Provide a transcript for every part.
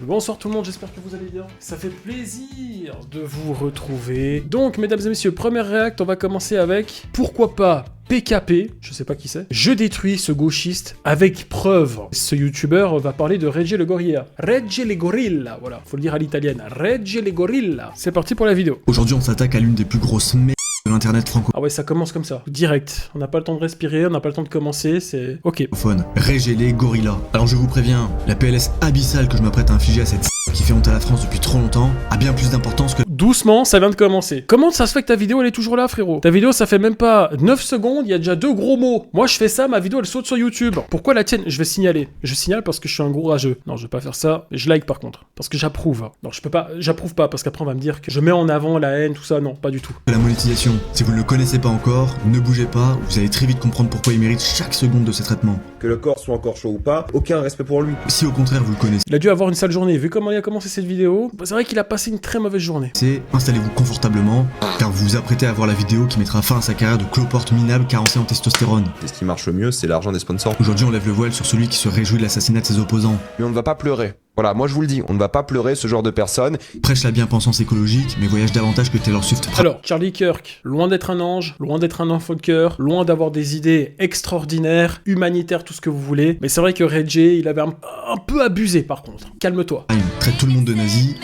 Bonsoir tout le monde, j'espère que vous allez bien. Ça fait plaisir de vous retrouver. Donc, mesdames et messieurs, première react, on va commencer avec, pourquoi pas, PKP, je sais pas qui c'est. Je détruis ce gauchiste avec preuve. Ce youtubeur va parler de Regge le Gorilla. Regge le Gorilla, voilà, faut le dire à l'italienne. Regge le Gorilla. C'est parti pour la vidéo. Aujourd'hui, on s'attaque à l'une des plus grosses merdes de l'internet francophone. Ah ouais, ça commence comme ça, direct. On n'a pas le temps de respirer, on n'a pas le temps de commencer, c'est... Ok. Regge le Gorilla. Alors je vous préviens, la PLS abyssale que je m'apprête à infliger à cette qui fait honte à la France depuis trop longtemps a bien plus d'importance que... Doucement, ça vient de commencer. Comment ça se fait que ta vidéo elle est toujours là, frérot? Ta vidéo ça fait même pas 9 secondes, il y a déjà 2 gros mots. Moi je fais ça, ma vidéo elle saute sur YouTube. Pourquoi la tienne? Je vais signaler. Je signale parce que je suis un gros rageux. Non, je vais pas faire ça. Je like par contre. Parce que j'approuve. Non, je peux pas. J'approuve pas parce qu'après on va me dire que je mets en avant la haine, tout ça. Non, pas du tout. La monétisation. Si vous ne le connaissez pas encore, ne bougez pas, vous allez très vite comprendre pourquoi il mérite chaque seconde de ces traitements. Que le corps soit encore chaud ou pas, aucun respect pour lui. Si au contraire vous le connaissez, Il a dû avoir une sale journée. Vu comment il a commencé cette vidéo, c'est vrai qu'il a passé une très mauvaise journée. installez-vous confortablement, car vous vous apprêtez à voir la vidéo qui mettra fin à sa carrière de cloporte minable carencé en testostérone. Et ce qui marche mieux, c'est l'argent des sponsors. Aujourd'hui, on lève le voile sur celui qui se réjouit de l'assassinat de ses opposants. Mais on ne va pas pleurer. Voilà, moi je vous le dis, on ne va pas pleurer ce genre de personnes. Prêche la bien-pensance écologique, mais voyage davantage que Taylor Swift. Alors, Charlie Kirk, loin d'être un ange, loin d'être un enfant de cœur, loin d'avoir des idées extraordinaires, humanitaires, tout ce que vous voulez. Mais c'est vrai que Regge, il avait un peu abusé par contre. Calme-toi. Il traite tout le monde de nazi,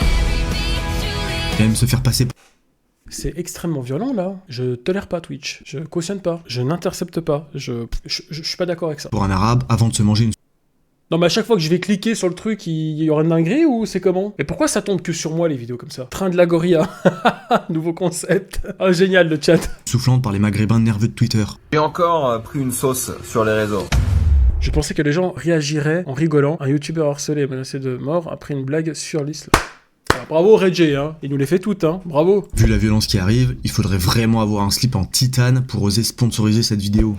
et aime se faire passer C'est extrêmement violent là. Je tolère pas Twitch. Je cautionne pas. Je n'intercepte pas. Je suis pas d'accord avec ça. pour un arabe avant de se manger une... Non mais à chaque fois que je vais cliquer sur le truc, il y aura une dinguerie ou c'est comment? Mais pourquoi ça tombe que sur moi les vidéos comme ça? Train de la gorilla. Nouveau concept. Ah génial le chat. soufflante par les maghrébins nerveux de Twitter. J'ai encore pris une sauce sur les réseaux. Je pensais que les gens réagiraient en rigolant. Un youtubeur harcelé et menacé de mort après une blague sur l'islam. Alors, bravo Regge, hein. Il nous les fait toutes, hein. Bravo. Vu la violence qui arrive, il faudrait vraiment avoir un slip en titane pour oser sponsoriser cette vidéo.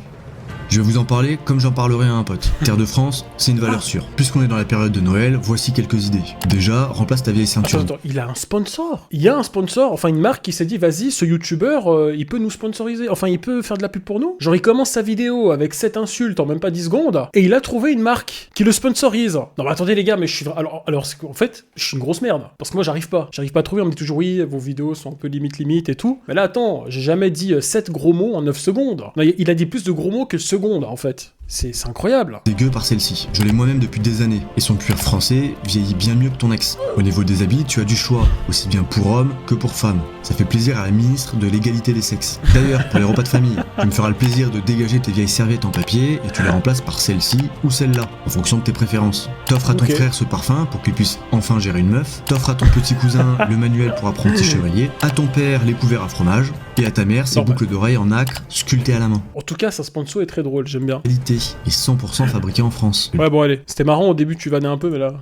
Je vais vous en parler comme j'en parlerai à un pote. Terre de France, c'est une valeur sûre. Puisqu'on est dans la période de Noël, voici quelques idées. Déjà, remplace ta vieille ceinture. Attends, il a un sponsor. Il y a un sponsor, enfin une marque qui s'est dit, vas-y, ce youtubeur, il peut nous sponsoriser. Enfin, il peut faire de la pub pour nous. Genre, il commence sa vidéo avec 7 insultes en même pas 10 secondes, et il a trouvé une marque qui le sponsorise. Non mais attendez les gars, mais je suis... Alors en fait, je suis une grosse merde. Parce que moi, j'arrive pas. J'arrive pas à trouver, on me dit toujours, oui, vos vidéos sont un peu limite et tout. Mais là, attends, j'ai jamais dit 7 gros mots en 9 secondes. Non, il a dit plus de gros mots que secondes, en fait. C'est incroyable. Dégueu par celle-ci. Je l'ai moi-même depuis des années. Et son cuir français vieillit bien mieux que ton ex. Au niveau des habits, tu as du choix, aussi bien pour hommes que pour femmes. Ça fait plaisir à la ministre de l'égalité des sexes. D'ailleurs, pour les repas de famille, tu me feras le plaisir de dégager tes vieilles serviettes en papier et tu les remplaces par celle-ci ou celle-là, en fonction de tes préférences. T'offres à ton frère ce parfum pour qu'il puisse enfin gérer une meuf. T'offres à ton petit cousin le manuel pour apprenti chevalier. À ton père les couverts à fromage. Et à ta mère ses boucles d'oreilles en nacre sculptées à la main. En tout cas, sa sponsor est très drôle, j'aime bien. Qualité et 100% fabriqué en France. Ouais bon allez, c'était marrant au début, tu vannais un peu, mais là...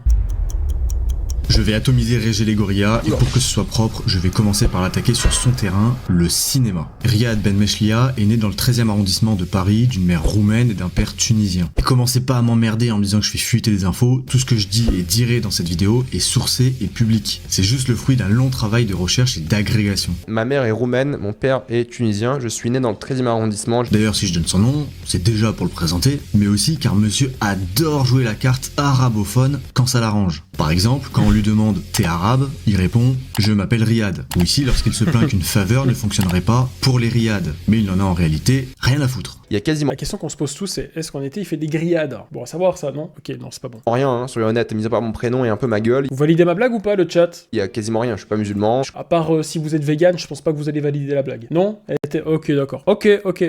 Je vais atomiser Regge le Gorilla et pour que ce soit propre, je vais commencer par l'attaquer sur son terrain, le cinéma. Riyad Ben Mechlia est né dans le 13e arrondissement de Paris d'une mère roumaine et d'un père tunisien. Et commencez pas à m'emmerder en me disant que je fais fuiter des infos, tout ce que je dis et dirai dans cette vidéo est sourcé et public. C'est juste le fruit d'un long travail de recherche et d'agrégation. Ma mère est roumaine, mon père est tunisien, je suis né dans le 13e arrondissement. D'ailleurs si je donne son nom, c'est déjà pour le présenter, mais aussi car monsieur adore jouer la carte arabophone quand ça l'arrange. Par exemple, quand on lui demande « t'es arabe ?», il répond « je m'appelle Riyad ». Ou ici, lorsqu'il se plaint qu'une faveur ne fonctionnerait pas pour les Riyad. Mais il n'en a en réalité rien à foutre. Il y a quasiment La question qu'on se pose tous, c'est est-ce qu'en été il fait des grillades? Bon, à savoir ça, non? Ok, non, c'est pas bon. rien, hein, soyons honnêtes, mis à part mon prénom et un peu ma gueule, Vous validez ma blague ou pas, le chat? il y a quasiment rien, je suis pas musulman. À part si vous êtes vegan, je pense pas que vous allez valider la blague. Non? Elle était... Ok, d'accord. Ok.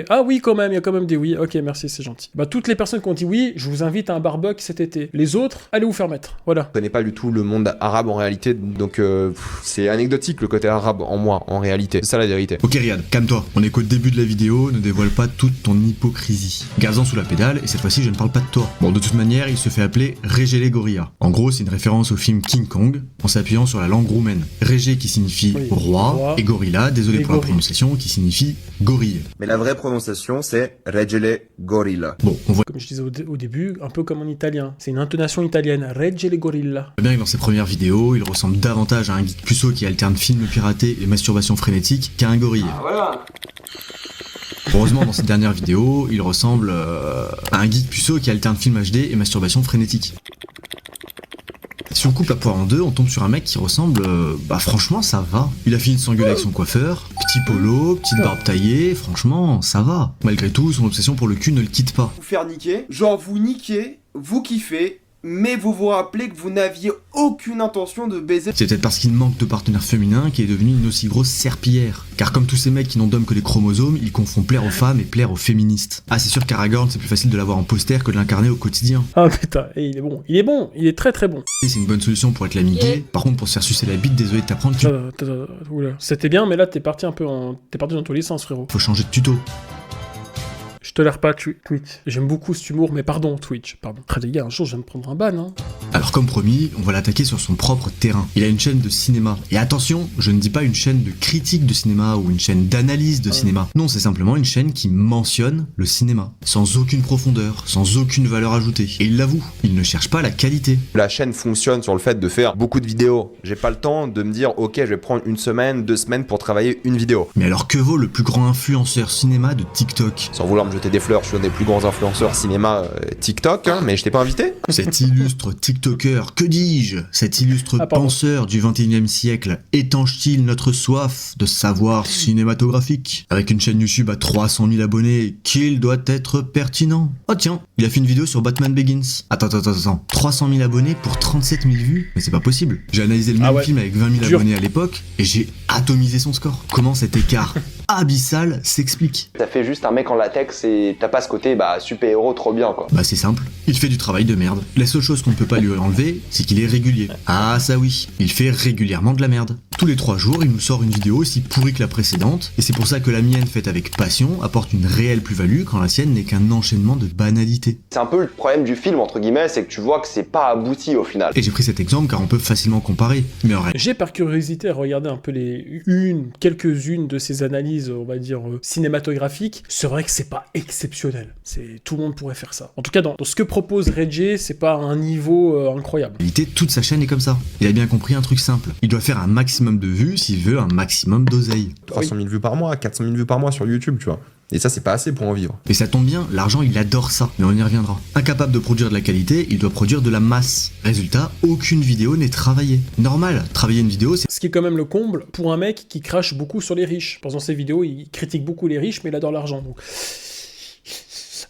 Ah oui, quand même, il y a quand même des oui. Ok, merci, c'est gentil. Bah, toutes les personnes qui ont dit oui, je vous invite à un barbecue cet été. Les autres, allez vous faire mettre. Voilà. Je connais pas du tout le monde arabe en réalité, donc c'est anecdotique le côté arabe en moi, en réalité. C'est ça la vérité. Ok Riyad, calme-toi. On est qu'au début de la vidéo, ne dévoile pas toute ton hypocrisie. Garde-en sous la pédale, et cette fois-ci je ne parle pas de toi. Bon, de toute manière, il se fait appeler Regge le Gorilla. En gros, c'est une référence au film King Kong, en s'appuyant sur la langue roumaine. Regge qui signifie roi, et Gorilla, désolé pour la prononciation, qui signifie gorille. Mais la vraie prononciation, c'est Regge le Gorilla. Bon, on voit Comme je disais au début, un peu comme en italien. C'est une intonation italienne. Regge le Gorilla. bien que dans ses premières vidéos, il ressemble davantage à un geek puceau qui alterne film piraté et masturbation frénétique qu'à un gorille. Voilà. Heureusement, dans cette dernière vidéo, il ressemble à un geek puceau qui alterne film HD et masturbation frénétique. Si on coupe la poire en deux, on tombe sur un mec qui ressemble, franchement ça va. Il a fini de s'engueuler avec son coiffeur, petit polo, petite barbe taillée, franchement ça va. Malgré tout, son obsession pour le cul ne le quitte pas. Vous faire niquer, genre vous niquez, vous kiffez, mais vous vous rappelez que vous n'aviez aucune intention de baiser. C'est peut-être parce qu'il manque de partenaires féminins qu'il est devenu une aussi grosse serpillière. Car comme tous ces mecs qui n'ont d'hommes que les chromosomes, il confond plaire aux femmes et plaire aux féministes. Ah c'est sûr qu'Aragorn c'est plus facile de l'avoir en poster que de l'incarner au quotidien. Ah putain, et il est bon, il est très très bon. Et c'est une bonne solution pour être l'amigué. Par contre pour se faire sucer la bite, désolé de t'apprendre, Oula. C'était bien, mais là t'es parti dans tous les sens, frérot. faut changer de tuto. Je tolère pas Twitch. J'aime beaucoup cet humour, mais pardon, Twitch, pardon. Après les gars, un jour je vais me prendre un ban, hein. Alors comme promis, on va l'attaquer sur son propre terrain. Il a une chaîne de cinéma. Et attention, je ne dis pas une chaîne de critique de cinéma ou une chaîne d'analyse de cinéma. Non, c'est simplement une chaîne qui mentionne le cinéma. Sans aucune profondeur, sans aucune valeur ajoutée. Et il l'avoue, il ne cherche pas la qualité. La chaîne fonctionne sur le fait de faire beaucoup de vidéos. J'ai pas le temps de me dire, ok, je vais prendre 1 semaine, 2 semaines pour travailler une vidéo. Mais alors que vaut le plus grand influenceur cinéma de TikTok? Sans vouloir me jeter des fleurs, je suis un des plus grands influenceurs cinéma TikTok, hein, mais je t'ai pas invité. Cet illustre TikToker, que dis-je? Cet illustre penseur du 21e siècle étanche-t-il notre soif de savoir cinématographique? Avec une chaîne YouTube à 300 000 abonnés, qu'il doit être pertinent. Oh tiens, il a fait une vidéo sur Batman Begins. Attends. 300 000 abonnés pour 37 000 vues? Mais c'est pas possible. J'ai analysé le même film avec 20 000 abonnés à l'époque et j'ai atomisé son score. Comment cet écart abyssal s'explique? T'as fait juste un mec en latex et t'as pas ce côté super-héros trop bien quoi. Bah c'est simple, il fait du travail de merde. La seule chose qu'on ne peut pas lui enlever, c'est qu'il est régulier. Ah ça oui, il fait régulièrement de la merde. Tous les 3 jours, il nous sort une vidéo aussi pourrie que la précédente, et c'est pour ça que la mienne faite avec passion apporte une réelle plus-value quand la sienne n'est qu'un enchaînement de banalités. C'est un peu le problème du film entre guillemets, c'est que tu vois que c'est pas abouti au final. Et j'ai pris cet exemple car on peut facilement comparer. Mais en réalité, j'ai par curiosité regardé un peu quelques-unes de ces analyses, on va dire, cinématographiques. C'est vrai que c'est pas exceptionnel. Tout le monde pourrait faire ça. En tout cas, dans ce que propose Reggie, c'est pas un niveau incroyable. En réalité, toute sa chaîne est comme ça. Il a bien compris un truc simple. Il doit faire un maximum de vues s'il veut un maximum d'oseille. 300 000 vues par mois, 400 000 vues par mois sur YouTube, tu vois. Et ça, c'est pas assez pour en vivre. Et ça tombe bien, l'argent, il adore ça. Mais on y reviendra. Incapable de produire de la qualité, il doit produire de la masse. Résultat, aucune vidéo n'est travaillée. Normal, travailler une vidéo, c'est... Ce qui est quand même le comble pour un mec qui crache beaucoup sur les riches. Dans ses vidéos, il critique beaucoup les riches, mais il adore l'argent. Donc...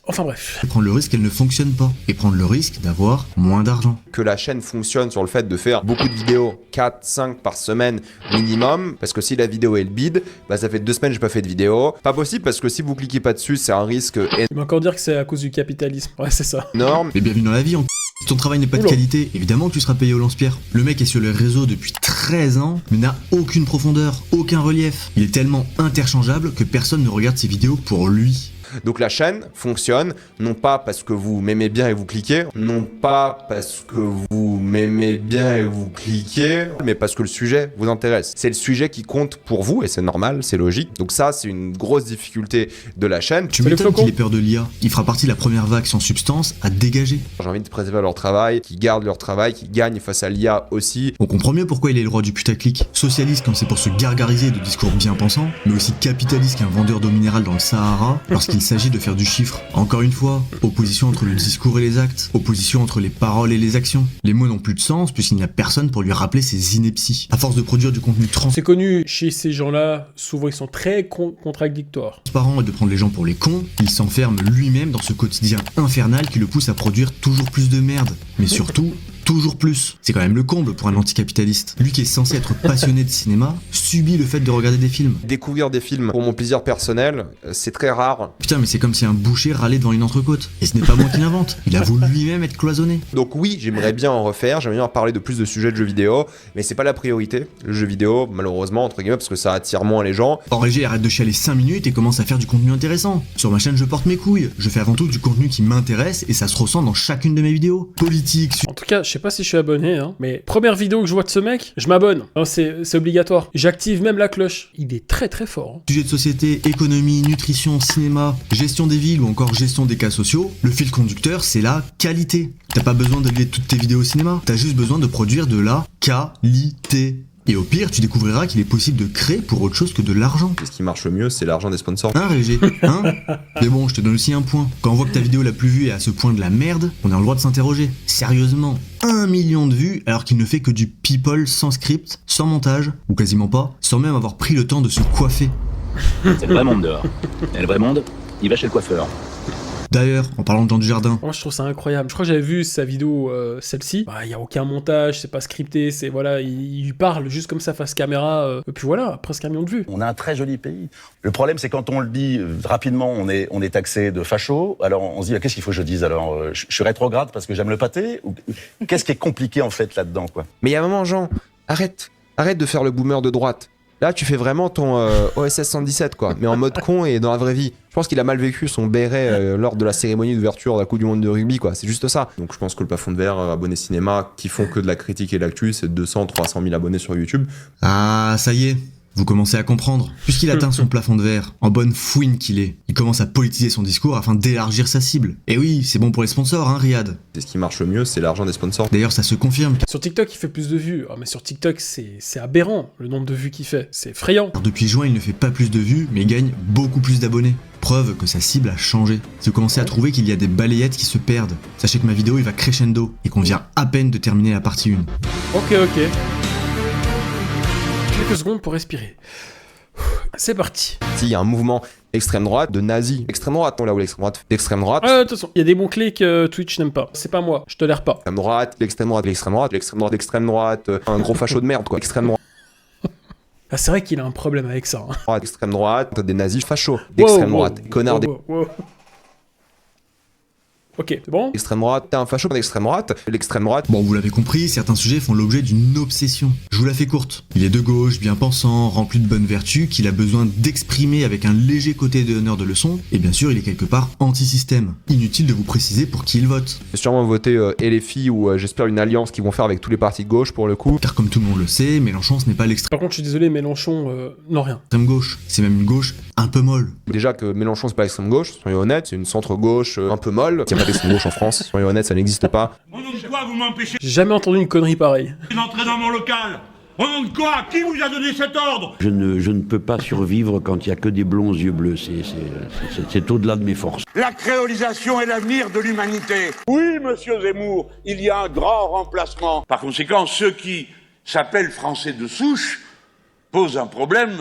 Enfin bref. Prendre le risque qu'elle ne fonctionne pas. Et prendre le risque d'avoir moins d'argent. Que la chaîne fonctionne sur le fait de faire beaucoup de vidéos, 4, 5 par semaine minimum, parce que si la vidéo est le bide, ça fait 2 semaines que j'ai pas fait de vidéo. Pas possible parce que si vous cliquez pas dessus, c'est un risque Il va encore dire que c'est à cause du capitalisme. Ouais, c'est ça. énorme. Et bienvenue dans la vie, si ton travail n'est pas de qualité, évidemment que tu seras payé au lance-pierre. Le mec est sur les réseaux depuis 13 ans, mais n'a aucune profondeur, aucun relief. Il est tellement interchangeable que personne ne regarde ses vidéos pour lui. Donc la chaîne fonctionne, non pas parce que vous m'aimez bien et vous cliquez, non pas parce que vous m'aimez bien et vous cliquez, mais parce que le sujet vous intéresse. C'est le sujet qui compte pour vous et c'est normal, c'est logique. Donc ça, c'est une grosse difficulté de la chaîne. Tu m'étonnes qu'il ait peur de l'IA. Il fera partie de la première vague sans substance à dégager. J'ai envie de préserver leur travail, qu'ils gardent leur travail, qu'ils gagnent face à l'IA aussi. On comprend mieux pourquoi il est le roi du putaclic. Socialiste quand c'est pour se gargariser de discours bien pensants, mais aussi capitaliste qu'un vendeur d'eau minérale dans le Sahara lorsqu'il s'agit de faire du chiffre. Encore une fois, opposition entre le discours et les actes, opposition entre les paroles et les actions. Les mots n'ont plus de sens puisqu'il n'y a personne pour lui rappeler ses inepties. À force de produire du contenu C'est connu, chez ces gens-là, souvent ils sont très contradictoires. Transparent et de prendre les gens pour les cons, il s'enferme lui-même dans ce quotidien infernal qui le pousse à produire toujours plus de merde. Mais surtout, toujours plus. C'est quand même le comble pour un anticapitaliste. Lui qui est censé être passionné de cinéma, subit le fait de regarder des films. Découvrir des films pour mon plaisir personnel, c'est très rare. Putain, mais c'est comme si un boucher râlait devant une entrecôte. Et ce n'est pas moi qui l'invente. Il a voulu lui-même être cloisonné. Donc oui, j'aimerais bien en refaire, j'aimerais bien parler de plus de sujets de jeux vidéo, mais c'est pas la priorité, le jeu vidéo, malheureusement, entre guillemets, parce que ça attire moins les gens. Or, Régé arrête de chialer 5 minutes et commence à faire du contenu intéressant. Sur ma chaîne, je porte mes couilles. Je fais avant tout du contenu qui m'intéresse et ça se ressent dans chacune de mes vidéos. Politique, En tout cas, je sais pas si je suis abonné, mais première vidéo que je vois de ce mec, je m'abonne. C'est obligatoire. J'active même la cloche. Il est très très fort. Sujet de société, économie, nutrition, cinéma, gestion des villes ou encore gestion des cas sociaux, le fil conducteur, c'est la qualité. T'as pas besoin d'allier toutes tes vidéos au cinéma, t'as juste besoin de produire de la qualité. Et au pire, tu découvriras qu'il est possible de créer pour autre chose que de l'argent. Et ce qui marche le mieux, c'est l'argent des sponsors. Hein, Régé? Hein? Mais bon, je te donne aussi un point. Quand on voit que ta vidéo la plus vue est à ce point de la merde, on a le droit de s'interroger. Sérieusement, 1 million de vues alors qu'il ne fait que du people sans script, sans montage, ou quasiment pas, sans même avoir pris le temps de se coiffer. C'est le vrai monde dehors. Et le vrai monde, il va chez le coiffeur. D'ailleurs, en parlant de Jean Dujardin, Moi, je trouve ça incroyable. Je crois que j'avais vu sa vidéo, celle-ci. Bah, il y a aucun montage, c'est pas scripté, c'est voilà, il parle juste comme ça face caméra. Et puis voilà, presque 1 million de vues. On a un très joli pays. Le problème, c'est quand on le dit rapidement, on est taxé de facho. Alors on se dit, qu'est-ce qu'il faut que je dise? Alors, je suis rétrograde parce que j'aime le pâté? Ou qu'est-ce qui est compliqué en fait là-dedans, quoi? Mais il y a un moment, Jean, arrête de faire le boomer de droite. Là, tu fais vraiment ton OSS 117, quoi, mais en mode con et dans la vraie vie. Je pense qu'il a mal vécu son béret lors de la cérémonie d'ouverture de la Coupe du Monde de rugby, quoi. C'est juste ça. Donc je pense que le plafond de verre, abonnés cinéma, qui font que de la critique et de l'actu, c'est 200-300 000 abonnés sur YouTube. ah, ça y est, vous commencez à comprendre. Puisqu'il atteint son plafond de verre, en bonne fouine qu'il est, il commence à politiser son discours afin d'élargir sa cible. Et oui, c'est bon pour les sponsors, hein, Riyad. Et ce qui marche le mieux, c'est l'argent des sponsors. D'ailleurs, ça se confirme, Sur TikTok, il fait plus de vues. Ah, mais sur TikTok, c'est aberrant le nombre de vues qu'il fait. C'est effrayant. car depuis juin, il ne fait pas plus de vues, mais il gagne beaucoup plus d'abonnés. Preuve que sa cible a changé. Si vous commencez à trouver qu'il y a des balayettes qui se perdent, sachez que ma vidéo, il va crescendo, et qu'on vient à peine de terminer la partie 1. Ok. Quelques secondes pour respirer. C'est parti. S'il y a un mouvement extrême droite, de nazis, extrême droite, non là où l'extrême droite, d'extrême droite, Attention, il y a des mots-clés que Twitch n'aime pas. C'est pas moi, je tolère pas. extrême droite, l'extrême droite, l'extrême droite, l'extrême droite, l'extrême droite, un gros facho de merde, quoi, extrême Ah, c'est vrai qu'il a un problème avec ça. Hein. droite, extrême droite, des nazis fachos, d'extrême Wow, droite, connard wow. Ok, c'est bon? d'extrême droite, t'es un facho d'extrême droite, l'extrême droite, Bon, vous l'avez compris, certains sujets font l'objet d'une obsession. Je vous la fais courte. Il est de gauche, bien pensant, rempli de bonnes vertus, qu'il a besoin d'exprimer avec un léger côté de honneur de leçon, et bien sûr, il est quelque part anti-système. Inutile de vous préciser pour qui il vote. j'ai sûrement voté LFI ou j'espère une alliance qu'ils vont faire avec tous les partis de gauche pour le coup. Car comme tout le monde le sait, Mélenchon ce n'est pas l'extrême Par contre, je suis désolé, Mélenchon, non rien. gauche, c'est même une gauche un peu molle. Déjà que Mélenchon c'est pas l'extrême gauche, soyons honnêtes, c'est une centre-gauche un peu molle. Il n'y a pas d'extrême gauche en France, soyons honnêtes, ça n'existe pas. Au nom de quoi vous m'empêchez J'ai jamais entendu une connerie pareille. d'entrer dans mon local? Au nom de quoi? Qui vous a donné cet ordre? Je ne peux pas survivre quand il n'y a que des blonds aux yeux bleus. C'est au-delà de mes forces. La créolisation est l'avenir de l'humanité. Oui, monsieur Zemmour, il y a un grand remplacement. Par conséquent, ceux qui s'appellent français de souche posent un problème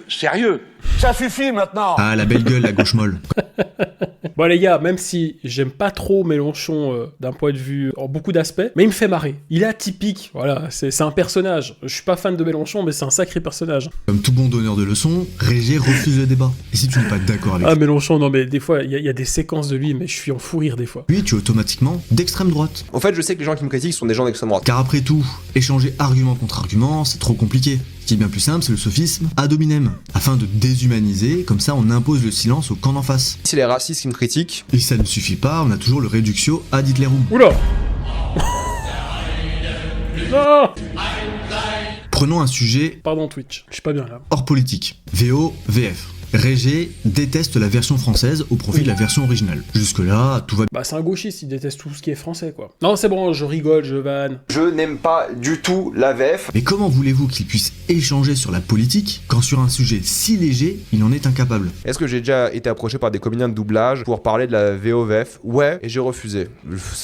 sérieux. Ça suffit maintenant. Ah, la belle gueule, la gauche molle. Bon les gars, même si j'aime pas trop Mélenchon d'un point de vue en beaucoup d'aspects, mais il me fait marrer. Il est atypique, voilà, c'est un personnage. Je suis pas fan de Mélenchon, mais c'est un sacré personnage. Comme tout bon donneur de leçons, Régé refuse le débat. Et si tu n'es pas d'accord avec Ah Mélenchon, non mais des fois, il y a des séquences de lui, mais je suis en fou rire des fois. lui, tu es automatiquement d'extrême droite. En fait, je sais que les gens qui me critiquent sont des gens d'extrême droite. Car après tout, échanger argument contre argument, c'est trop compliqué. Ce qui est bien plus simple, c'est le sophisme ad hominem. Afin de déshumaniser, comme ça on impose le silence au camp d'en face. Si les racistes qui me critiquent, Et ça ne suffit pas, on a toujours le reductio ad Hitlerum. Oula. Non. Prenons un sujet Pardon Twitch, je suis pas bien là. hors politique. VO, VF. Régé déteste la version française au profit de la version originale. Jusque-là, tout va Bah c'est un gauchiste, il déteste tout ce qui est français quoi. Non c'est bon, je rigole, je vanne. je n'aime pas du tout la VF. Mais comment voulez-vous qu'il puisse échanger sur la politique quand sur un sujet si léger, il en est incapable? Est-ce que j'ai déjà été approché par des comédiens de doublage pour parler de la VO-VF? Ouais, et j'ai refusé.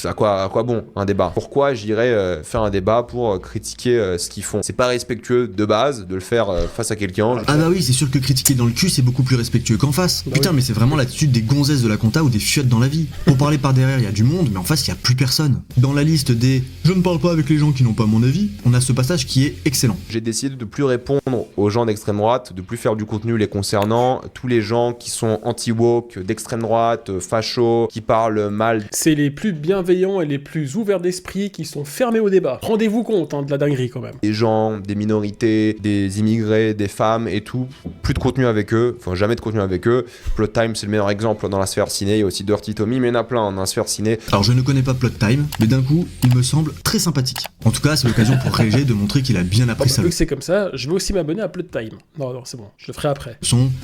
À quoi bon un débat? Pourquoi j'irais faire un débat pour critiquer ce qu'ils font? C'est pas respectueux de base de le faire face à quelqu'un. Ah bah oui, c'est sûr que critiquer dans le cul, c'est beaucoup plus respectueux qu'en face. Putain, mais c'est vraiment l'attitude des gonzesses de la compta ou des fiottes dans la vie. Pour parler par derrière, il y a du monde, mais en face, il y a plus personne. Dans la liste des « je ne parle pas avec les gens qui n'ont pas mon avis », on a ce passage qui est excellent. J'ai décidé de plus répondre aux gens d'extrême droite, de plus faire du contenu les concernant. Tous les gens qui sont anti-woke, d'extrême droite, fachos, qui parlent mal. C'est les plus bienveillants et les plus ouverts d'esprit qui sont fermés au débat. Rendez-vous compte hein, de la dinguerie quand même. Des gens, des minorités, des immigrés, des femmes et tout. Plus de contenu avec eux. font jamais de contenu avec eux. Plot Time, c'est le meilleur exemple dans la sphère ciné. Il y a aussi Dirty Tommy, mais il y en a plein dans la sphère ciné. Alors je ne connais pas Plot Time, mais d'un coup, il me semble très sympathique. En tout cas, c'est l'occasion pour Régé de montrer qu'il a bien appris sa Vu leçon que c'est comme ça, je vais aussi m'abonner à Plot Time. Non, c'est bon, je le ferai après.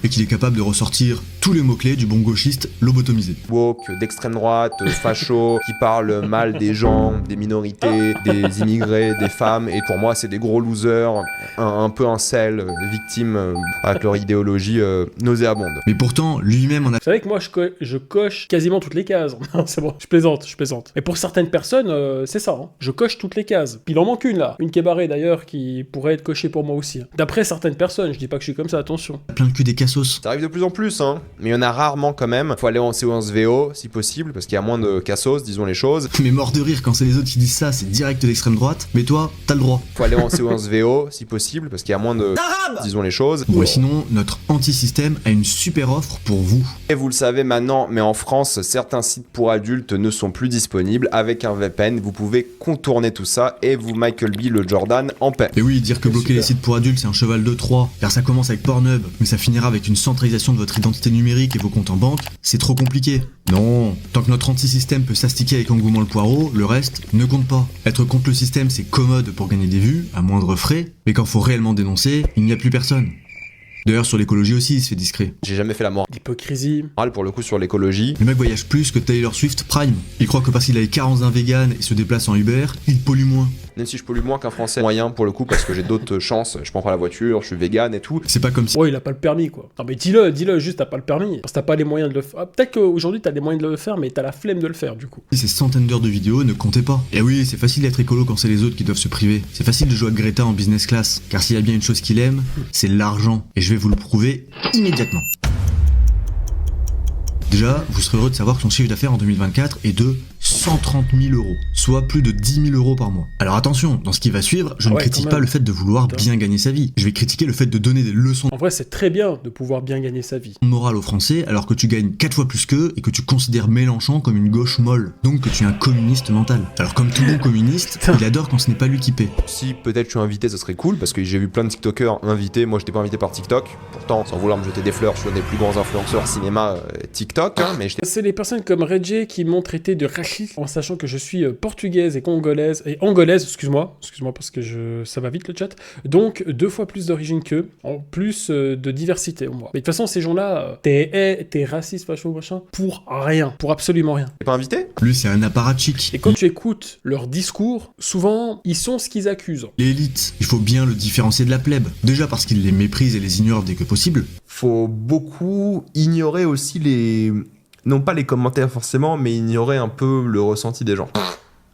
et qu'il est capable de ressortir tous les mots-clés du bon gauchiste lobotomisé. Woke, d'extrême droite, facho, qui parlent mal des gens, des minorités, des immigrés, des femmes. Et pour moi, c'est des gros losers, un peu incel, victimes avec leur idéologie nauséabonde. Mais pourtant, lui-même en a... Vous savez que moi, je coche quasiment toutes les cases. Non, c'est bon, je plaisante. Mais pour certaines personnes, c'est ça. Hein. Je coche toutes les cases. Puis il en manque une là. Une qui est barrée d'ailleurs, qui pourrait être cochée pour moi aussi. Hein. D'après certaines personnes, je dis pas que je suis comme ça, attention. plein le cul des cassos. Ça arrive de plus en plus, hein. Mais il y en a rarement quand même. Faut aller en séance VO, si possible, parce qu'il y a moins de cassos, disons les choses. Mais mort de rire quand c'est les autres qui disent ça, c'est direct d'extrême droite. Mais toi, t'as le droit. Faut aller en séance VO, si possible, parce qu'il y a moins de... disons les choses. Bon, et sinon, notre anti-système a une super offre pour vous. Et vous le savez maintenant, mais en France, certains sites pour adultes ne sont plus disponibles. Avec un VPN, vous pouvez contourner tout ça et vous Michael B. le Jordan en paix. Et oui, dire que bloquer les sites pour adultes, c'est un cheval de Troie, car ça commence avec Pornhub, mais ça finira avec une centralisation de votre identité numérique et vos comptes en banque, c'est trop compliqué. Non, tant que notre anti-système peut s'astiquer avec engouement le poireau, le reste ne compte pas. Être contre le système, c'est commode pour gagner des vues, à moindre frais, mais quand faut réellement dénoncer, il n'y a plus personne. D'ailleurs, sur l'écologie aussi, il se fait discret. J'ai jamais fait la morale L'hypocrisie. pour le coup sur l'écologie. Le mec voyage plus que Taylor Swift Prime. Il croit que parce qu'il a les carences d'un vegan et se déplace en Uber, il pollue moins. Même si je pollue moins qu'un Français moyen pour le coup, parce que j'ai d'autres chances. Je prends pas la voiture, je suis vegan et tout. C'est pas comme si... Ouais, il a pas le permis, quoi. Non, mais dis-le, juste, t'as pas le permis. Parce que t'as pas les moyens de le faire. Ah, peut-être qu'aujourd'hui, t'as les moyens de le faire, mais t'as la flemme de le faire, du coup. Ces centaines d'heures de vidéos ne comptaient pas. Et oui, c'est facile d'être écolo quand c'est les autres qui doivent se priver. C'est facile de jouer à Greta en business class, car s'il y a bien une chose qu'il aime, c'est l'argent. Et je vais vous le prouver immédiatement. Déjà, vous serez heureux de savoir que son chiffre d'affaires en 2024 est de 130 000 euros, soit plus de 10 000 euros par mois. Alors attention, dans ce qui va suivre, je ne critique pas le fait de vouloir bien gagner sa vie. Je vais critiquer le fait de donner des leçons En vrai, c'est très bien de pouvoir bien gagner sa vie. de morale aux Français alors que tu gagnes 4 fois plus qu'eux et que tu considères Mélenchon comme une gauche molle. Donc que tu es un communiste mental. Alors comme tout bon communiste, il adore quand ce n'est pas lui qui paie. Si peut-être je suis invité, ça serait cool, parce que j'ai vu plein de TikTokers invités. Moi, j'étais pas invité par TikTok. Pourtant, sans vouloir me jeter des fleurs, je suis un des plus grands influenceurs cinéma TikTok, hein, mais j'étais... C'est les personnes comme Reggie qui m'ont traité de raciste en sachant que je suis portugaise et congolaise, excuse-moi parce que ça va vite le chat, donc 2 fois plus d'origine qu'eux, en plus de diversité au moins. Mais de toute façon, ces gens-là, t'es raciste, facho, machin, pour rien, pour absolument rien. T'es pas invité? Lui, c'est un apparatchik. Et quand tu écoutes leur discours, souvent, ils sont ce qu'ils accusent. L'élite, il faut bien le différencier de la plèbe. Déjà parce qu'il les méprise et les ignore dès que possible. Faut beaucoup ignorer aussi les... Non pas les commentaires forcément, mais ignorer un peu le ressenti des gens.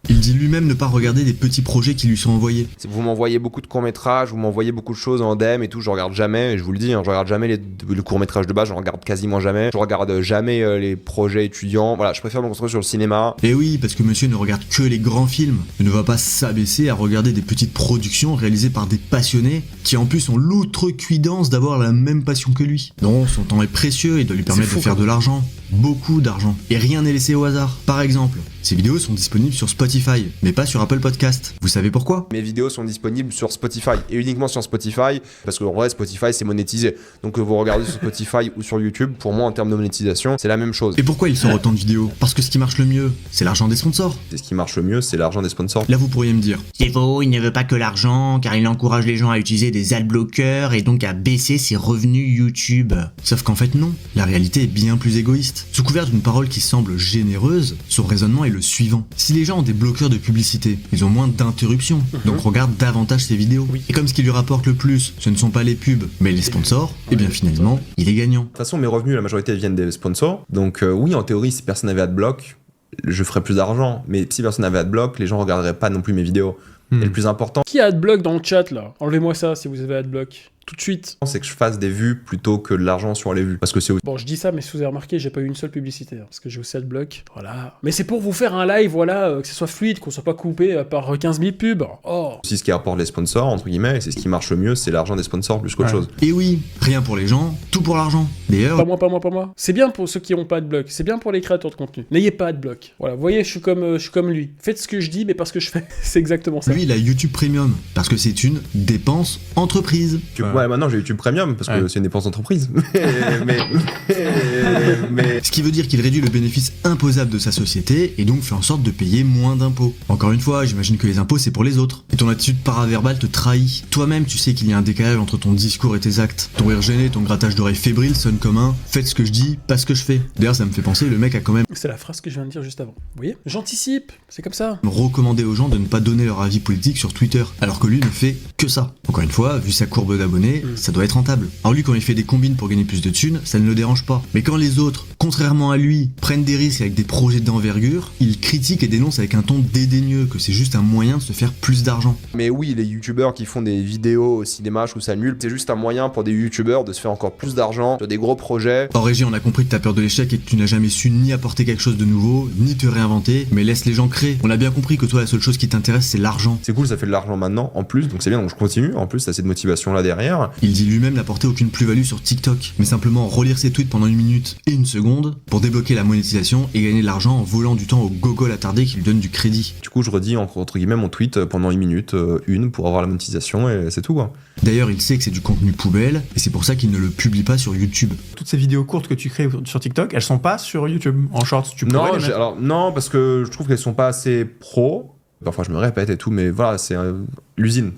Il dit lui-même ne pas regarder des petits projets qui lui sont envoyés. Vous m'envoyez beaucoup de courts-métrages, vous m'envoyez beaucoup de choses en DM et tout, je regarde jamais, et je vous le dis, hein, je regarde jamais les courts-métrages de base, je regarde quasiment jamais. Je regarde jamais les projets étudiants. Voilà, je préfère me concentrer sur le cinéma. Et oui, parce que monsieur ne regarde que les grands films. Il ne va pas s'abaisser à regarder des petites productions réalisées par des passionnés qui en plus ont l'outrecuidance d'avoir la même passion que lui. Non, son temps est précieux et doit lui permettre de faire de l'argent. Beaucoup d'argent. Et rien n'est laissé au hasard. Par exemple, ces vidéos sont disponibles sur Spotify, mais pas sur Apple Podcast. Vous savez pourquoi ? Mes vidéos sont disponibles sur Spotify, et uniquement sur Spotify, parce qu'en vrai, Spotify, c'est monétisé. Donc que vous regardez sur Spotify ou sur YouTube, pour moi, en termes de monétisation, c'est la même chose. Et pourquoi il sort autant de vidéos ? Parce que ce qui marche le mieux, c'est l'argent des sponsors. Et ce qui marche le mieux, c'est l'argent des sponsors. Là, vous pourriez me dire, C'est faux, il ne veut pas que l'argent, car il encourage les gens à utiliser des adblockers et donc à baisser ses revenus YouTube. sauf qu'en fait non, la réalité est bien plus égoïste. Sous couvert d'une parole qui semble généreuse, son raisonnement est le suivant. Si les gens ont des bloqueurs de publicité, ils ont moins d'interruptions, donc regardent davantage ses vidéos. Et comme ce qui lui rapporte le plus, ce ne sont pas les pubs, mais les sponsors, et bien finalement, il est gagnant. De toute façon, mes revenus, la majorité viennent des sponsors. Donc oui, en théorie, si personne n'avait adblock, je ferais plus d'argent. Mais si personne n'avait adblock, les gens regarderaient pas non plus mes vidéos. Et le plus important, Qui a adblock dans le chat là ? Enlevez-moi ça si vous avez adblock. Tout de suite. c'est que je fasse des vues plutôt que de l'argent sur les vues. Parce que c'est aussi Bon, je dis ça, mais si vous avez remarqué, j'ai pas eu une seule publicité, hein, parce que j'ai aussi adblock. Voilà. Mais c'est pour vous faire un live, voilà, que ce soit fluide, qu'on soit pas coupé par 15 000 pubs. Oh. ce qui rapporte les sponsors, entre guillemets, et c'est ce qui marche le mieux, c'est l'argent des sponsors plus qu'autre chose. Et oui, rien pour les gens, tout pour l'argent. D'ailleurs, Pas moi. C'est bien pour ceux qui ont pas de bloc. C'est bien pour les créateurs de contenu. N'ayez pas de bloc. Voilà, vous voyez, je suis comme lui. Faites ce que je dis, mais pas ce que je fais. C'est exactement ça. lui, il a YouTube Premium, parce que c'est une dépense entreprise. Moi, Ouais, maintenant j'ai YouTube Premium parce que c'est une dépense d'entreprise. mais Ce qui veut dire qu'il réduit le bénéfice imposable de sa société et donc fait en sorte de payer moins d'impôts. Encore une fois, j'imagine que les impôts c'est pour les autres. Et ton attitude paraverbale te trahit. Toi-même, tu sais qu'il y a un décalage entre ton discours et tes actes. Ton rire gêné, ton grattage d'oreilles fébrile sonne comme un « faites ce que je dis, pas ce que je fais ». D'ailleurs, ça me fait penser, le mec a quand même C'est la phrase que je viens de dire juste avant. Vous voyez? J'anticipe, c'est comme ça. recommandé aux gens de ne pas donner leur avis politique sur Twitter, alors que lui ne fait que ça. Encore une fois, vu sa courbe d'abonnés, ça doit être rentable. Alors lui, quand il fait des combines pour gagner plus de thunes, ça ne le dérange pas. Mais quand les autres, contrairement à lui, prennent des risques avec des projets d'envergure, il critique et dénonce avec un ton dédaigneux que c'est juste un moyen de se faire plus d'argent. Mais oui, les youtubeurs qui font des vidéos au cinéma, je trouve ça nul. C'est juste un moyen pour des youtubeurs de se faire encore plus d'argent sur des gros projets. En régie, on a compris que t'as peur de l'échec et que tu n'as jamais su ni apporter quelque chose de nouveau, ni te réinventer, mais laisse les gens créer. On a bien compris que toi, la seule chose qui t'intéresse, c'est l'argent. c'est cool, ça fait de l'argent maintenant en plus, donc c'est bien, donc je continue. En plus, t'as cette motivation là derrière. Il dit lui-même n'apporter aucune plus-value sur TikTok, mais simplement relire ses tweets pendant 1 minute et 1 seconde pour débloquer la monétisation et gagner de l'argent en volant du temps au gogol attardé qui lui donne du crédit. Du coup, je redis entre guillemets mon tweet pendant 1 minute, pour avoir la monétisation et c'est tout, quoi. D'ailleurs, il sait que c'est du contenu poubelle et c'est pour ça qu'il ne le publie pas sur YouTube. Toutes ces vidéos courtes que tu crées sur TikTok, elles sont pas sur YouTube en shorts. Tu pourrais les mettre. Non, parce que je trouve qu'elles sont pas assez pro. Parfois, je me répète et tout, mais voilà, c'est l'usine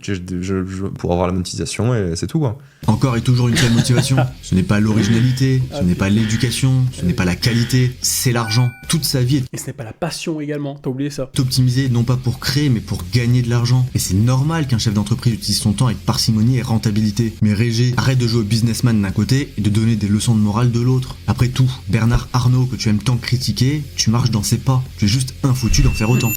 pour avoir la monétisation et c'est tout, quoi. Encore et toujours une seule motivation. Ce n'est pas l'originalité, ce n'est pas l'éducation, ce n'est pas la qualité, c'est l'argent. Toute sa vie Et ce n'est pas la passion également, t'as oublié ça. est optimisée non pas pour créer, mais pour gagner de l'argent. Et c'est normal qu'un chef d'entreprise utilise son temps avec parcimonie et rentabilité. Mais Régé, arrête de jouer au businessman d'un côté et de donner des leçons de morale de l'autre. Après tout, Bernard Arnault, que tu aimes tant critiquer, tu marches dans ses pas. Tu es juste infoutu d'en faire autant.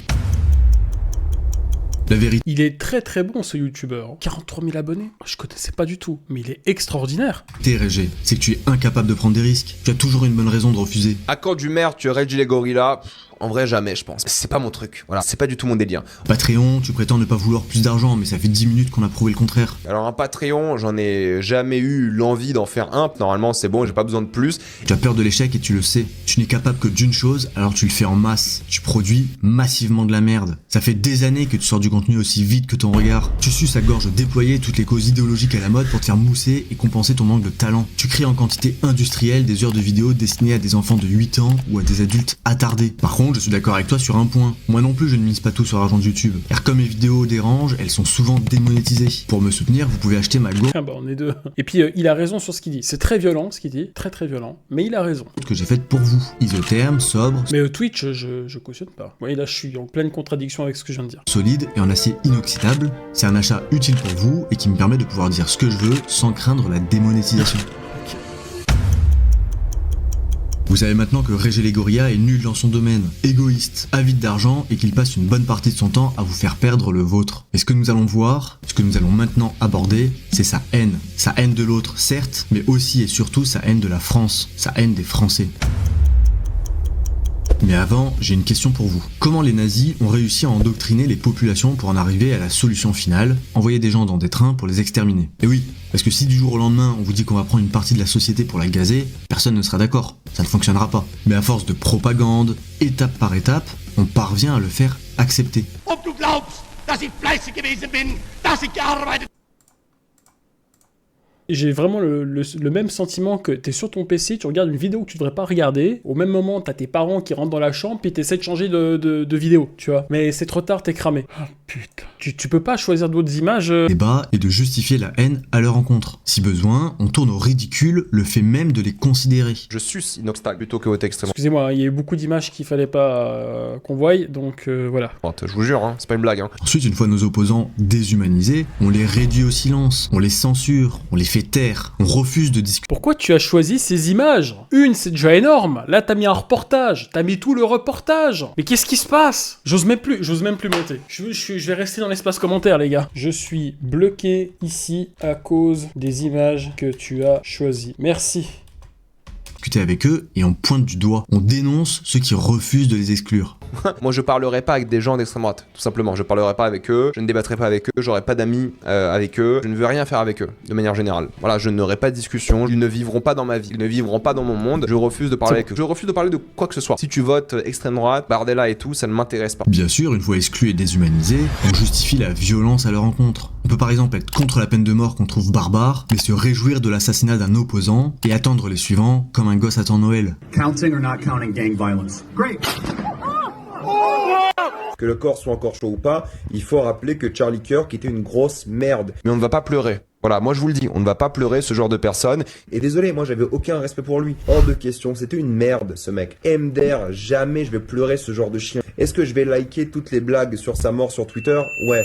La vérité. Il est très très bon ce youtubeur. 43 000 abonnés, je connaissais pas du tout, mais il est extraordinaire. Régé, c'est que tu es incapable de prendre des risques. Tu as toujours une bonne raison de refuser. Accord du maire, tu Reggie les gorillas. En vrai, jamais, je pense. C'est pas mon truc. Voilà, c'est pas du tout mon délire. Patreon, tu prétends ne pas vouloir plus d'argent, mais ça fait 10 minutes qu'on a prouvé le contraire. Alors, un Patreon, j'en ai jamais eu l'envie d'en faire un. Normalement, c'est bon, j'ai pas besoin de plus. Tu as peur de l'échec et tu le sais. Tu n'es capable que d'une chose, alors tu le fais en masse. Tu produis massivement de la merde. Ça fait des années que tu sors du contenu aussi vite que ton regard. Tu suces à gorge déployée toutes les causes idéologiques à la mode pour te faire mousser et compenser ton manque de talent. Tu crées en quantité industrielle des heures de vidéos destinées à des enfants de 8 ans ou à des adultes attardés. Par contre, je suis d'accord avec toi sur un point. Moi non plus, je ne mise pas tout sur l'argent de YouTube. Car comme mes vidéos dérangent, elles sont souvent démonétisées. Pour me soutenir, vous pouvez acheter ma gourde Ah bah on est deux. Et puis il a raison sur ce qu'il dit. C'est très violent ce qu'il dit, très très violent. Mais il a raison. que j'ai faite pour vous. Isotherme, sobre, Mais Twitch, je cautionne pas. Vous voyez là, je suis en pleine contradiction avec ce que je viens de dire. solide et en acier inoxydable. C'est un achat utile pour vous et qui me permet de pouvoir dire ce que je veux sans craindre la démonétisation. Vous savez maintenant que Régé Légoria est nul dans son domaine, égoïste, avide d'argent et qu'il passe une bonne partie de son temps à vous faire perdre le vôtre. Et ce que nous allons voir, ce que nous allons maintenant aborder, c'est sa haine. Sa haine de l'autre, certes, mais aussi et surtout sa haine de la France, sa haine des Français. Mais avant, j'ai une question pour vous. Comment les nazis ont réussi à endoctriner les populations pour en arriver à la solution finale, envoyer des gens dans des trains pour les exterminer? Et oui, parce que si du jour au lendemain on vous dit qu'on va prendre une partie de la société pour la gazer, personne ne sera d'accord, ça ne fonctionnera pas. Mais à force de propagande, étape par étape, on parvient à le faire accepter. Ob du glaubst, dass ich fleißig gewesen bin, dass ich gearbeitet. J'ai vraiment le même sentiment que t'es sur ton PC, tu regardes une vidéo que tu devrais pas regarder, au même moment t'as tes parents qui rentrent dans la chambre puis t'essaies de changer de vidéo, tu vois. Mais c'est trop tard, t'es cramé. Oh putain. Tu peux pas choisir d'autres images Débat et de justifier la haine à leur encontre. Si besoin, on tourne au ridicule le fait même de les considérer. Je suce Inoxtag plutôt que votre extrême. Excusez-moi, il y a eu beaucoup d'images qu'il fallait pas qu'on voie, donc voilà. Je vous jure, hein, c'est pas une blague. Hein. Ensuite, une fois nos opposants déshumanisés, on les réduit au silence, on les censure, on les fait taire, on refuse de discuter. Pourquoi tu as choisi ces images? Une, c'est déjà énorme. Là, t'as mis un reportage. T'as mis tout le reportage. Mais qu'est-ce qui se passe? J'ose même plus monter. Je vais rester dans l'espace commentaire, les gars. Je suis bloqué ici à cause des images que tu as choisies. Merci. Avec eux et on pointe du doigt. On dénonce ceux qui refusent de les exclure. Moi, je parlerai pas avec des gens d'extrême droite, tout simplement. Je parlerai pas avec eux, je ne débattrai pas avec eux, j'aurai pas d'amis avec eux, je ne veux rien faire avec eux, de manière générale. Voilà, je n'aurai pas de discussion, ils ne vivront pas dans ma vie, ils ne vivront pas dans mon monde, je refuse de parler avec eux. Je refuse de parler de quoi que ce soit. Si tu votes extrême droite, Bardella et tout, ça ne m'intéresse pas. Bien sûr, une fois exclus et déshumanisés, on justifie la violence à leur encontre. On peut par exemple être contre la peine de mort qu'on trouve barbare, mais se réjouir de l'assassinat d'un opposant et attendre les suivants comme un gosse attend Noël. Counting or not counting gang violence? Great. Que le corps soit encore chaud ou pas, il faut rappeler que Charlie Kirk était une grosse merde. Mais on ne va pas pleurer. Voilà, moi je vous le dis, on ne va pas pleurer ce genre de personne. Et désolé, moi j'avais aucun respect pour lui. Hors de question, c'était une merde ce mec. MDR, jamais je vais pleurer ce genre de chien. Est-ce que je vais liker toutes les blagues sur sa mort sur Twitter? Ouais.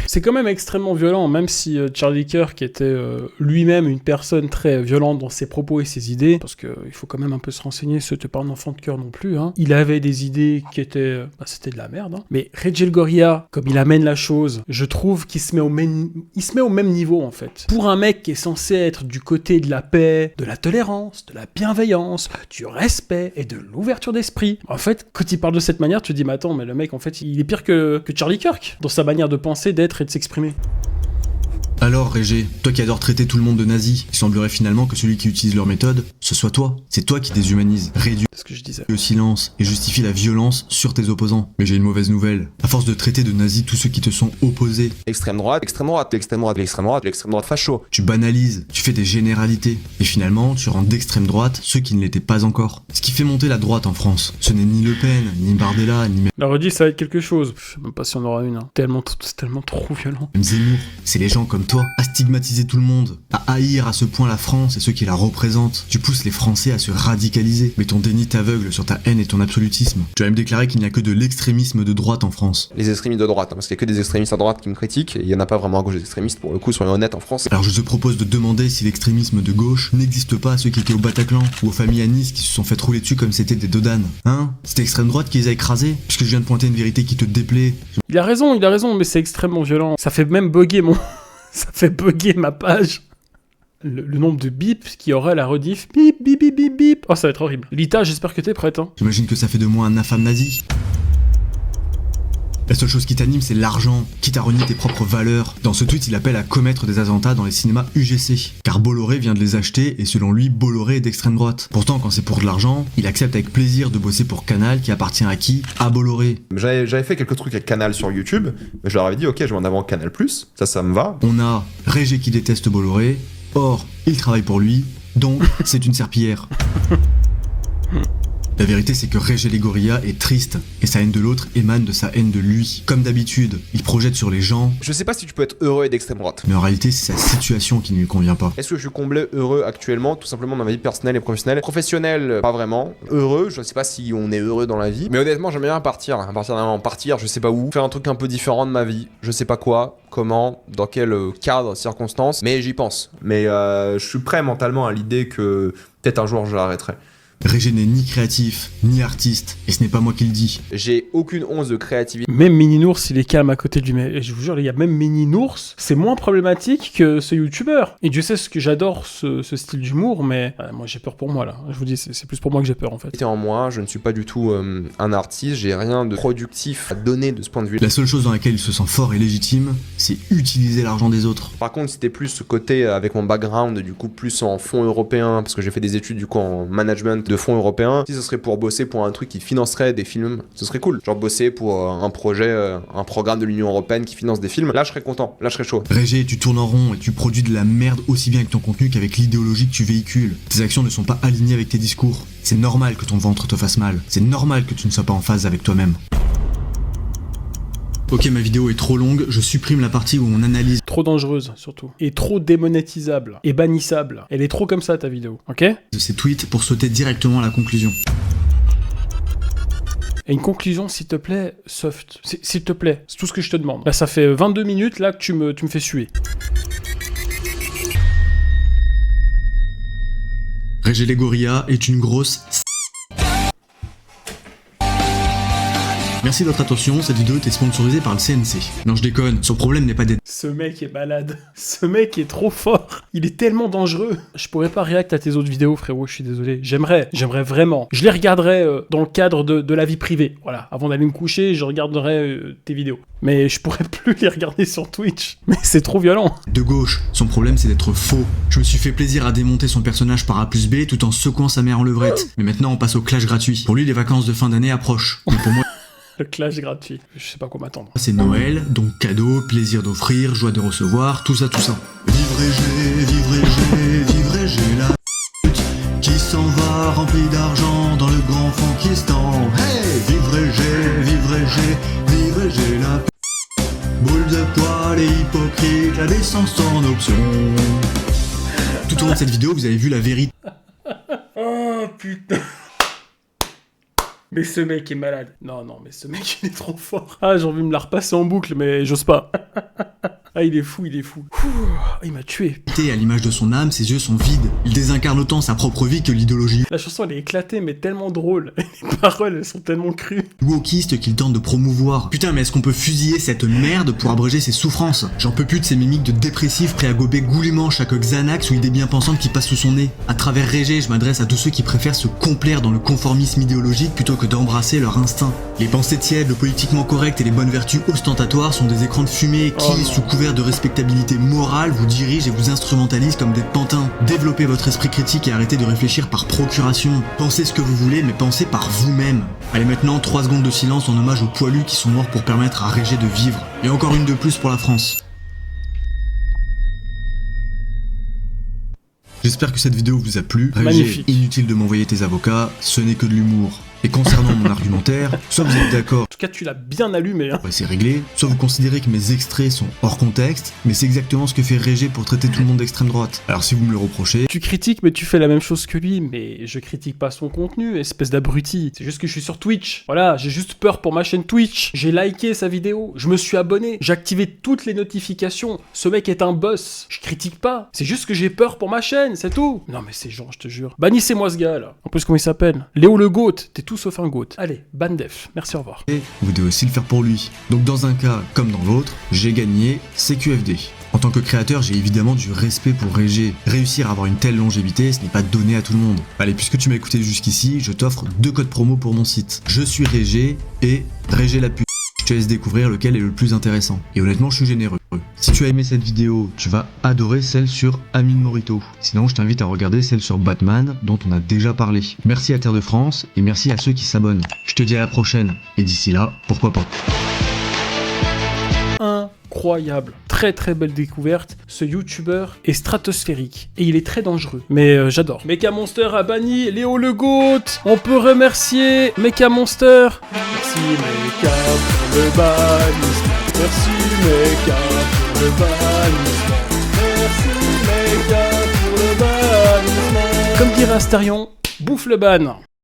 C'est quand même extrêmement violent, même si Charlie Kirk était lui-même une personne très violente dans ses propos et ses idées, parce qu'il faut quand même un peu se renseigner, c'était pas un enfant de cœur non plus, hein. Il avait des idées qui étaient... c'était de la merde, hein. Mais Régel Gorilla, comme il amène la chose, je trouve qu'il se met au même niveau, en fait. Pour un mec qui est censé être du côté de la paix, de la tolérance, de la bienveillance, du respect et de l'ouverture d'esprit, en fait, quand il parle de cette manière, tu te dis, mais attends, mais le mec, en fait, il est pire que Charlie Kirk, dans sa manière de penser, d'être et de s'exprimer. Alors Régé, toi qui adore traiter tout le monde de nazi, il semblerait finalement que celui qui utilise leur méthode, ce soit toi. C'est toi qui déshumanise, réduis ce que je disais. Le silence et justifie la violence sur tes opposants. Mais j'ai une mauvaise nouvelle. À force de traiter de nazis tous ceux qui te sont opposés, Extrême droite, l'extrême droite, l'extrême droite, l'extrême droite, l'extrême droite facho. tu banalises, tu fais des généralités. Et finalement, tu rends d'extrême droite ceux qui ne l'étaient pas encore. Ce qui fait monter la droite en France, ce n'est ni Le Pen, ni Bardella, ni La rediff, ça va être quelque chose. Je sais même pas si on aura une, hein. C'est tellement trop violent. même Zemmour. C'est les gens comme toi, à stigmatiser tout le monde, à haïr à ce point la France et ceux qui la représentent. Tu pousses les Français à se radicaliser, mais ton déni t'aveugle sur ta haine et ton absolutisme. Tu as même déclaré qu'il n'y a que de l'extrémisme de droite en France. Les extrémistes de droite, hein, parce qu'il y a que des extrémistes à droite qui me critiquent, et il y en a pas vraiment à gauche des extrémistes, pour le coup, soyons honnêtes en France. Alors je te propose de demander si l'extrémisme de gauche n'existe pas à ceux qui étaient au Bataclan, ou aux familles à Nice qui se sont fait rouler dessus comme c'était des dodanes. Hein? C'était l'extrême droite qui les a écrasés? Puisque je viens de pointer une vérité qui te déplaît. Il a raison, mais c'est extrêmement violent. Ça fait même bugger ça fait bugger ma page. Le nombre de bips qui aurait la rediff. Bip, bip, bip, bip, bip. Oh, ça va être horrible. Lita, j'espère que t'es prête, hein. J'imagine que ça fait de moi un infâme nazi. La seule chose qui t'anime, c'est l'argent, quitte à renier tes propres valeurs. Dans ce tweet, il appelle à commettre des attentats dans les cinémas UGC, car Bolloré vient de les acheter et selon lui, Bolloré est d'extrême droite. Pourtant, quand c'est pour de l'argent, il accepte avec plaisir de bosser pour Canal qui appartient à qui? À Bolloré. J'avais fait quelques trucs avec Canal sur YouTube, mais je leur avais dit, ok, je vais en avant Canal+, ça me va. On a Régé qui déteste Bolloré, or, il travaille pour lui, donc c'est une serpillière. La vérité, c'est que Régé Gorilla est triste, et sa haine de l'autre émane de sa haine de lui. Comme d'habitude, il projette sur les gens. Je sais pas si tu peux être heureux et d'extrême droite. Mais en réalité, c'est sa situation qui ne lui convient pas. Est-ce que je suis comblé heureux actuellement, tout simplement dans ma vie personnelle et professionnelle? Professionnelle, pas vraiment. Heureux, je sais pas si on est heureux dans la vie. Mais honnêtement, j'aimerais bien partir d'un moment, partir, je sais pas où, faire un truc un peu différent de ma vie. Je sais pas quoi, comment, dans quel cadre, circonstances, mais j'y pense. Mais je suis prêt mentalement à l'idée que peut-être un jour je l'arrêterai. Régé n'est ni créatif, ni artiste, et ce n'est pas moi qui le dis. J'ai aucune once de créativité. Même Mininours, il est calme à côté de lui. Mais je vous jure, les gars, même Mininours, c'est moins problématique que ce youtubeur. Et Dieu sait ce que j'adore ce style d'humour, mais moi j'ai peur pour moi là. Je vous dis, c'est plus pour moi que j'ai peur en fait. En moi, je ne suis pas du tout un artiste, j'ai rien de productif à donner de ce point de vue. La seule chose dans laquelle il se sent fort et légitime, c'est utiliser l'argent des autres. Par contre, c'était plus ce côté avec mon background, du coup, plus en fonds européens, parce que j'ai fait des études du coup en management de fonds européens. Si ce serait pour bosser pour un truc qui financerait des films, ce serait cool. Genre bosser pour un projet, un programme de l'Union Européenne qui finance des films, là je serais content, là je serais chaud. Régé, tu tournes en rond et tu produis de la merde aussi bien avec ton contenu qu'avec l'idéologie que tu véhicules. Tes actions ne sont pas alignées avec tes discours. C'est normal que ton ventre te fasse mal. C'est normal que tu ne sois pas en phase avec toi-même. Ok, ma vidéo est trop longue, je supprime la partie où on analyse. Trop dangereuse, surtout. Et trop démonétisable. Et bannissable. Elle est trop comme ça, ta vidéo, ok? De ces tweets pour sauter directement à la conclusion. Et une conclusion, s'il te plaît, soft. S'il te plaît, c'est tout ce que je te demande. Là, ça fait 22 minutes, là, que tu me fais suer. Régé Gorilla est une grosse... Merci de votre attention, cette vidéo était sponsorisée par le CNC. Non, je déconne, son problème n'est pas d'être... Ce mec est malade. Ce mec est trop fort. Il est tellement dangereux. Je pourrais pas réacter à tes autres vidéos, frérot, je suis désolé. J'aimerais vraiment. Je les regarderais dans le cadre de la vie privée. Voilà, avant d'aller me coucher, je regarderais tes vidéos. Mais je pourrais plus les regarder sur Twitch. Mais c'est trop violent. De gauche, son problème c'est d'être faux. Je me suis fait plaisir à démonter son personnage par A plus B tout en secouant sa mère en levrette. Mais maintenant on passe au clash gratuit. Pour lui, les vacances de fin d'année approchent. Mais pour moi... Le clash gratuit. Je sais pas quoi m'attendre. C'est Noël, donc cadeau, plaisir d'offrir, joie de recevoir, tout ça, tout ça. Vivre et j'ai la qui s'en va rempli d'argent dans le grand Frankistan. Hey, vivre et j'ai la boule de poil et hypocrite, la décence en option. Tout au long de cette vidéo, vous avez vu la vérité. Oh putain. Mais ce mec est malade. Non, mais ce mec il est trop fort. Ah, j'ai envie de me la repasser en boucle, mais j'ose pas. Ah, il est fou. Il m'a tué. À l'image de son âme, ses yeux sont vides. Il désincarne autant sa propre vie que l'idéologie. La chanson elle est éclatée, mais tellement drôle. Les paroles elles sont tellement crues. Wokiste qu'il tente de promouvoir. Putain, mais est-ce qu'on peut fusiller cette merde pour abréger ses souffrances? J'en peux plus de ces mimiques de dépressifs prêts à gober goulûment chaque Xanax ou idée bien pensante qui passe sous son nez. À travers Régé, je m'adresse à tous ceux qui préfèrent se complaire dans le conformisme idéologique plutôt que d'embrasser leur instinct. Les pensées tièdes, le politiquement correct et les bonnes vertus ostentatoires sont des écrans de fumée qui, sous couvert de respectabilité morale, vous dirigent et vous instrumentalisent comme des pantins. Développez votre esprit critique et arrêtez de réfléchir par procuration. Pensez ce que vous voulez, mais pensez par vous-même. Allez maintenant, 3 secondes de silence en hommage aux poilus qui sont morts pour permettre à Régé de vivre. Et encore une de plus pour la France. J'espère que cette vidéo vous a plu. Magnifique. Inutile de m'envoyer tes avocats, ce n'est que de l'humour. Et concernant mon argumentaire, soit vous êtes d'accord, En tout cas, tu l'as bien allumé. Hein. ouais, c'est réglé, soit vous considérez que mes extraits sont hors contexte, mais c'est exactement ce que fait Régé pour traiter tout le monde d'extrême droite. Alors si vous me le reprochez... Tu critiques, mais tu fais la même chose que lui. Mais je critique pas son contenu, espèce d'abruti. C'est juste que je suis sur Twitch. Voilà, j'ai juste peur pour ma chaîne Twitch. J'ai liké sa vidéo, je me suis abonné, j'ai activé toutes les notifications. Ce mec est un boss. Je critique pas. C'est juste que j'ai peur pour ma chaîne, c'est tout. Non mais c'est genre, je te jure. Bannissez-moi ce gars là. En plus, comment il s'appelle? Léo le Goat. T'es tout sauf un Goat. Allez, ban def. Merci, au revoir. Vous devez aussi le faire pour lui. Donc dans un cas comme dans l'autre, j'ai gagné, c'est QFD. En tant que créateur, j'ai évidemment du respect pour Régé. Réussir à avoir une telle longévité, ce n'est pas donné à tout le monde. Allez, puisque tu m'as écouté jusqu'ici, je t'offre 2 codes promo pour mon site. Je suis Régé et Régé la pute. Je te laisse découvrir lequel est le plus intéressant. Et honnêtement, je suis généreux. Si tu as aimé cette vidéo, tu vas adorer celle sur Amine Morito. Sinon, je t'invite à regarder celle sur Batman, dont on a déjà parlé. Merci à Terre de France, et merci à ceux qui s'abonnent. Je te dis à la prochaine, et d'ici là, pourquoi pas. Incroyable, très très belle découverte. Ce youtubeur est stratosphérique et il est très dangereux, mais j'adore. Mecha Monster a banni Léo le Goat. On peut remercier Mecha Monster. Merci Mecha pour le bannissement. Merci Mecha pour le bannissement. Merci Mecha pour le bannissement. Comme dirait Astarion, bouffe le ban.